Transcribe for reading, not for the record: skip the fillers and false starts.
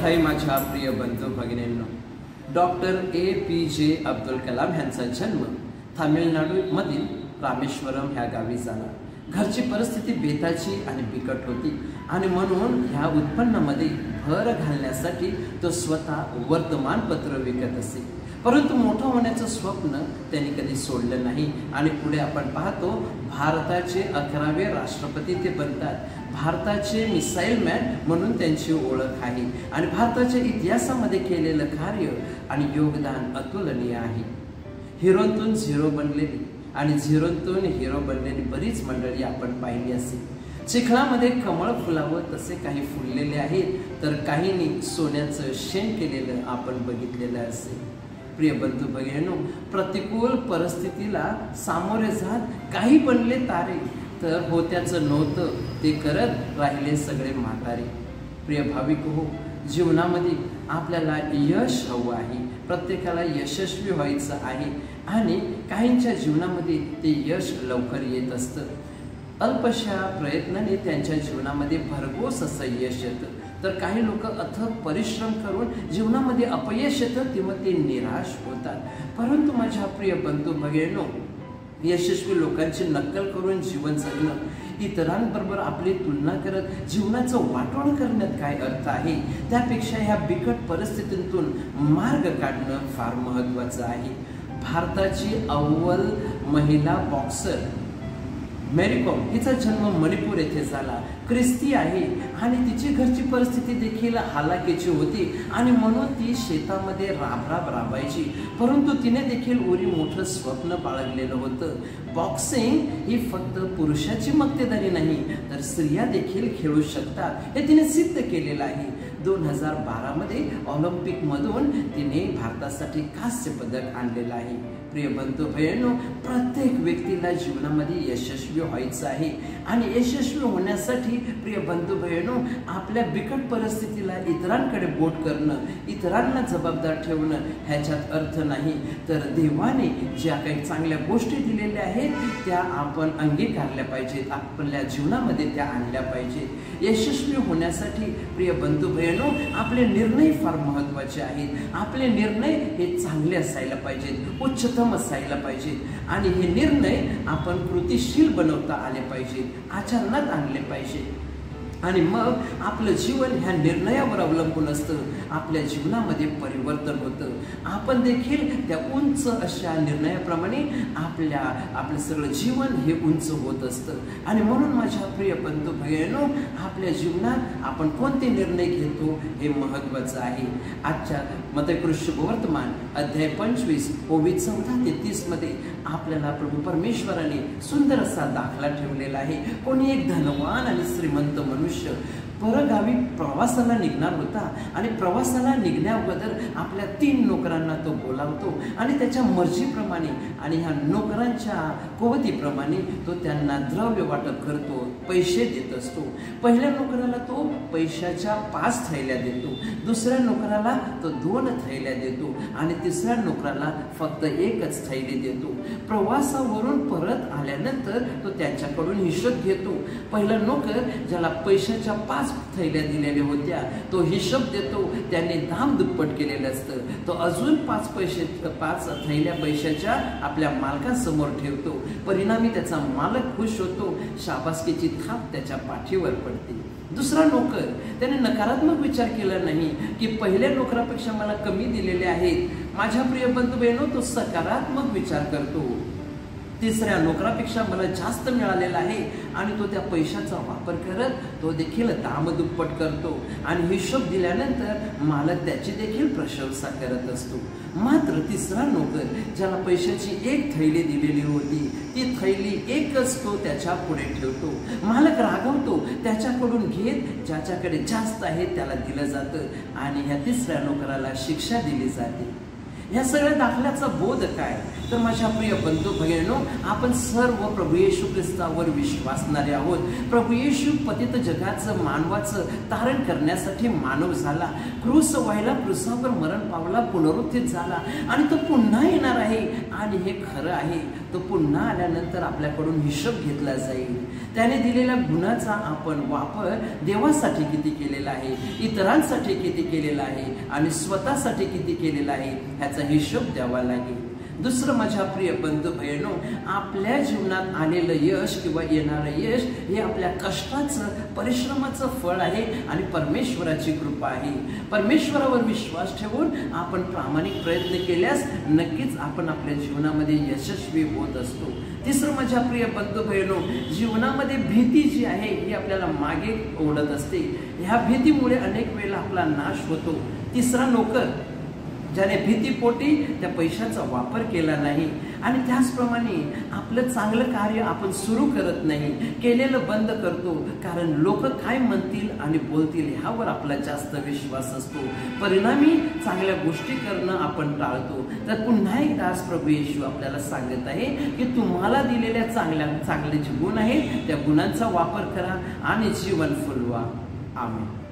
ठाई माझ्या प्रिय बंधू भगिनींनो, डॉक्टर APJ अब्दुल कलाम यांचा जन्म तामिळनाडूमधील रामेश्वरम ह्या गावी झाला। घरची परिस्थिती बेताची आणि बिकट होती आणि म्हणून ह्या उत्पन्नामध्ये भर घालण्यासाठी तो स्वतः वर्तमानपत्र विकत असे। परंतु मोठं होण्याचं स्वप्न त्यांनी कधी सोडलं नाही आणि पुढे आपण पाहतो भारताचे 11वे राष्ट्रपती ते बनतात। भारताचे मिसाईल मॅन म्हणून त्यांची ओळख आहे आणि भारताच्या इतिहासामध्ये केलेलं कार्य आणि योगदान अतुलनीय आहे। हिरोतून झिरो बनलेली आणि झिरोतून हिरो बनलेली बरीच मंडळी आपण पाहिली असेल। चिखलामध्ये कमळ फुलावं तसे काही फुललेले आहेत, तर काहींनी सोन्याचं शेण केलेलं आपण बघितलेलं असेल। प्रिय बंधू भगिनींनो, प्रतिकूल परिस्थितीला सामोरे जात काही बनले तारे, तर होत्याचं नव्हतं ते करत राहिले सगळे म्हातारे। प्रिय भाविक हो, जीवनामध्ये आपल्याला यश हवं आहे, प्रत्येकाला यशस्वी व्हायचं आहे आणि काहींच्या जीवनामध्ये ते यश लवकर येत असतं। अल्पशा प्रयत्नाने त्यांच्या जीवनामध्ये भरघोस असं यश येतं, तर काही लोक अथक परिश्रम करून जीवनामध्ये अपयश येतं तेव्हा ते निराश होतात। परंतु माझ्या प्रिय बंधू भगिनींनो, यशस्वी लोकांची नक्कल करून जीवन जगणं, इतरांबरोबर आपली तुलना करत जीवनाचं वाटोळ करण्यात काय अर्थ आहे? त्यापेक्षा ह्या बिकट परिस्थितीतून मार्ग काढणं फार महत्त्वाचं आहे। भारताची अव्वल महिला बॉक्सर मेरी कॉम हिचा जन्म मणिपूर येथे झाला। ख्रिस्ती आहे आणि तिची घरची परिस्थिती देखील हालाकीची होती आणि म्हणून ती शेतामध्ये राबायची, परंतु तिने देखील उरी मोठं स्वप्न बाळगलेलं होतं। बॉक्सिंग ही फक्त पुरुषाची मक्तेदारी नाही, तर स्त्रिया देखील खेळू शकतात हे तिने सिद्ध केलेलं आहे। 2012 मध्ये ऑलिम्पिक मधून तिने भारतासाठी कांस्य पदक आणलेलं आहे। प्रिय बंधू भगिनींनो, प्रत्येक व्यक्तीला जीवनामध्ये यशस्वी व्हायचं आहे आणि यशस्वी होण्यासाठी प्रिय बंधू भगिनींनो, आपल्या बिकट परिस्थितीला इतरांकडे बोट करणं, इतरांना जबाबदार ठेवणं ह्याच्यात अर्थ नाही, तर देवाने ज्या काही चांगल्या गोष्टी दिलेल्या आहेत त्या आपण अंगीकारल्या पाहिजेत, आपल्या जीवनामध्ये त्या आणल्या पाहिजेत। यशस्वी होण्यासाठी प्रिय बंधू भगिनींनो, आपले निर्णय फार महत्त्वाचे आहेत। आपले निर्णय हे चांगले असायला पाहिजेत, उच्चतम असायला पाहिजेत आणि हे निर्णय आपण कृतीशील बनवता आले पाहिजेत, आचरणात आणले पाहिजेत आणि मग आपलं जीवन ह्या निर्णयावर अवलंबून असतं। आपल्या जीवनामध्ये परिवर्तन होतं, आपण देखील त्या उंच अशा निर्णयाप्रमाणे आपलं सगळं जीवन हे उंच होत असतं आणि म्हणून माझ्या प्रिय बंधू भगिनींनो, आपल्या जीवनात आपण कोणते निर्णय घेतो हे महत्त्वाचं आहे। आजच्या मतकृष्य वर्तमान अध्याय 25 ओवी 14 ते 30 मध्ये आपल्याला प्रभू परमेश्वराने सुंदर असा दाखला ठेवलेला आहे। कोणी एक धनवान आणि श्रीमंत मनुष्य परगावी प्रवासाला निघणार होता आणि प्रवासाला निघण्या अगोदर आपल्या 3 नोकरांना तो बोलावतो आणि त्याच्या मर्जीप्रमाणे आणि ह्या नोकरांच्या कुवतीप्रमाणे तो त्यांना द्रव्य वाटप करतो, पैसे देत असतो। पहिल्या नोकराला तो पैशाच्या 5 थैल्या देतो, दुसऱ्या नोकराला तो 2 थैल्या देतो आणि तिसऱ्या नोकराला फक्त 1च थैली देतो। प्रवासावरून परत आल्यानंतर तो त्यांच्याकडून हिशोब घेतो। पहिला नोकर ज्याला पैशाच्या 5 थैल्या दिलेल्या होत्या तो हिशोब देतो, त्याने दाम दुप्पट केलेलं असतं, तो अजून 5 थैल्या पैशाच्या आपल्या मालकासमोर ठेवतो। परिणामी त्याचा मालक खुश होतो, शाबासकीची थाप त्याच्या पाठीवर पडते। दुसरा नोकर त्याने नकारात्मक विचार केला नाही की पहिल्या नोकरापेक्षा मला कमी दिलेले आहेत। माझ्या प्रिय बंधू बहिणींनो, तो सकारात्मक विचार करतो, तिसऱ्या नोकरापेक्षा मला जास्त मिळालेला आहे आणि तो त्या पैशाचा वापर करत तो देखील दाम दुप्पट करतो आणि हिशोब दिल्यानंतर मालक त्याची देखील प्रशंसा करत असतो। मात्र तिसरा नोकर ज्याला पैशाची 1 थैली दिलेली होती, ती थैली 1च तो त्याच्या पुढे ठेवतो। मालक रागवतो, त्याच्याकडून घेत ज्याच्याकडे जास्त आहे त्याला दिलं जातं आणि ह्या तिसऱ्या नोकराला शिक्षा दिली जाते। या सगळ्या दाखल्याचा बोध काय? तर माझ्या प्रिय बंधू भगिनींनो, आपण सर्व प्रभू येशू ख्रिस्तावर विश्वासणारे आहोत। प्रभू येशू पतित जगाचं मानवाचं तारण करण्यासाठी मानव झाला, क्रूस व्हायला क्रूसावर मरण पावला, पुनरुत्थित झाला आणि तो पुन्हा येणार आहे आणि हे खरं आहे। तो पुन्हा आल्यानंतर आपल्याकडून हिशोब घेतला जाईल. त्याने दिलेल्या गुणाचा आपण वापर देवासाठी किती केलेला आहे, इतरांसाठी किती केलेला आहे आणि स्वतःसाठी किती केलेला आहे ह्याचा हिशोब द्यावा लागेल. दुसरं माझ्या प्रिय बंधू बहिणो, आपल्या जीवनात आलेलं यश किंवा येणारं यश हे आपल्या कष्टाचं परिश्रमाचं फळ आहे आणि परमेश्वराची कृपा आहे. परमेश्वरावर विश्वास ठेवून आपण प्रामाणिक प्रयत्न केल्यास नक्कीच आपण आपल्या जीवनामध्ये यशस्वी होत असतो. तिसरं माझ्या प्रिय बंधू बहिणो, जीवनामध्ये भीती जी आहे ही आपल्याला मागे ओढत असते. ह्या भीतीमुळे अनेक वेळेला आपला नाश होतो. तिसरा नोकर ज्याने भीतीपोटी त्या पैशाचा वापर केला नाही आणि त्याचप्रमाणे आपलं चांगलं कार्य आपण सुरू करत नाही, केलेलं बंद करतो, कारण लोक काय म्हणतील आणि बोलतील ह्यावर आपला जास्त विश्वास असतो. परिणामी चांगल्या गोष्टी करणं आपण टाळतो. तर पुन्हा एकदा आज प्रभू येशू आपल्याला सांगत आहे की तुम्हाला दिलेल्या चांगले जे गुण आहेत त्या गुणांचा वापर करा आणि जीवन फुलवा. आमेन.